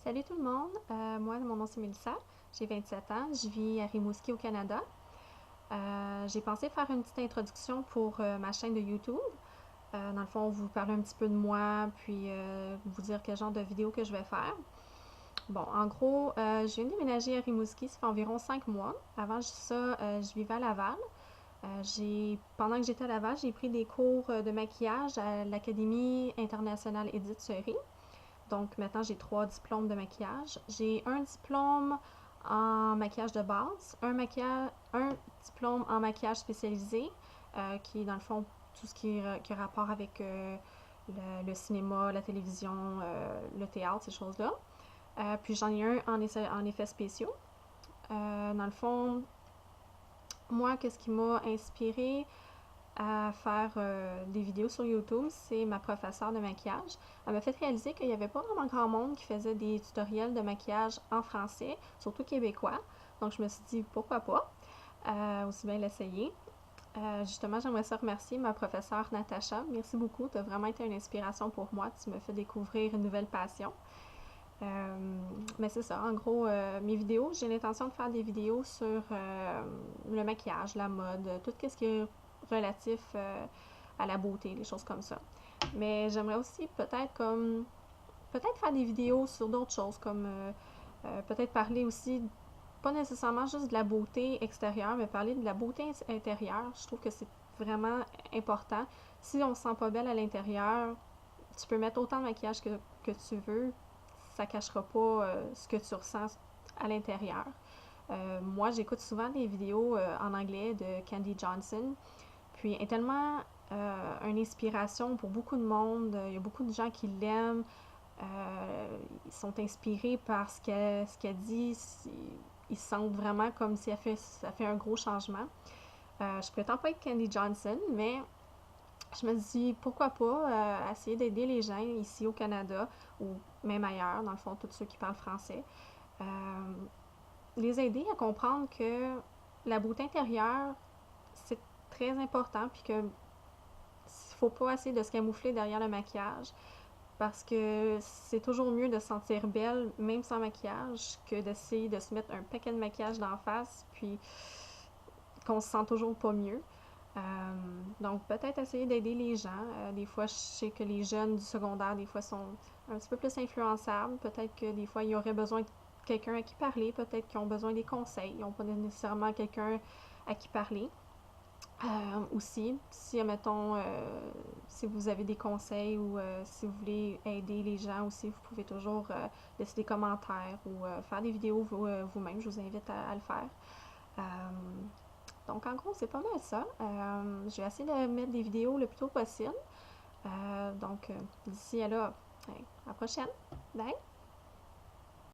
Salut tout le monde, moi mon nom c'est Mélissa, j'ai 27 ans, je vis à Rimouski au Canada. J'ai pensé faire une petite introduction pour ma chaîne de YouTube. Dans le fond, vous parler un petit peu de moi, puis vous dire quel genre de vidéos que je vais faire. Bon, en gros, je viens de déménager à Rimouski, ça fait environ 5 mois. Avant ça, je vivais à Laval. Pendant que j'étais à Laval, j'ai pris des cours de maquillage à l'Académie internationale Édith Seury. Donc maintenant, j'ai 3 diplômes de maquillage. J'ai un diplôme en maquillage de base, un diplôme en maquillage spécialisé, qui est dans le fond tout ce qui a rapport avec le cinéma, la télévision, le théâtre, ces choses-là. Puis j'en ai un en effets spéciaux. Dans le fond, moi, qu'est-ce qui m'a inspiré à faire des vidéos sur YouTube, c'est ma professeure de maquillage. Elle m'a fait réaliser qu'il n'y avait pas vraiment grand monde qui faisait des tutoriels de maquillage en français, surtout québécois. Donc je me suis dit pourquoi pas, aussi bien l'essayer. Justement, j'aimerais ça remercier ma professeure Natacha. Merci beaucoup, tu as vraiment été une inspiration pour moi. Tu m'as fait découvrir une nouvelle passion. Mais c'est ça, en gros, mes vidéos, j'ai l'intention de faire des vidéos sur le maquillage, la mode, tout ce qui est relatif à la beauté, des choses comme ça. Mais j'aimerais aussi peut-être faire des vidéos sur d'autres choses, comme peut-être parler aussi, pas nécessairement juste de la beauté extérieure, mais parler de la beauté intérieure. Je trouve que c'est vraiment important. Si on se sent pas belle à l'intérieur, tu peux mettre autant de maquillage que tu veux, ça cachera pas ce que tu ressens à l'intérieur. Moi, j'écoute souvent des vidéos en anglais de Candy Johnson, puis elle est tellement une inspiration pour beaucoup de monde. Il y a beaucoup de gens qui l'aiment. Ils sont inspirés par ce qu'elle dit. Ils se sentent vraiment comme si ça fait un gros changement. Je prétends pas être Candy Johnson, mais je me dis pourquoi pas essayer d'aider les gens ici au Canada ou même ailleurs, dans le fond, tous ceux qui parlent français. Euh, les aider à comprendre que la beauté intérieure, c'est très important, puis que faut pas essayer de se camoufler derrière le maquillage, parce que c'est toujours mieux de se sentir belle, même sans maquillage, que d'essayer de se mettre un paquet de maquillage d'en face, puis qu'on se sent toujours pas mieux. Donc, peut-être essayer d'aider les gens. Des fois, je sais que les jeunes du secondaire, des fois, sont un petit peu plus influençables. Peut-être que des fois, ils auraient besoin de quelqu'un à qui parler. Peut-être qu'ils ont besoin des conseils. Ils n'ont pas nécessairement quelqu'un à qui parler. Aussi, si, mettons, si vous avez des conseils ou si vous voulez aider les gens aussi, vous pouvez toujours laisser des commentaires ou faire des vidéos vous-même. Je vous invite à le faire. Euh, donc, en gros, c'est pas mal ça. Je vais essayer de mettre des vidéos le plus tôt possible. Donc, d'ici à là, à la prochaine. Bye!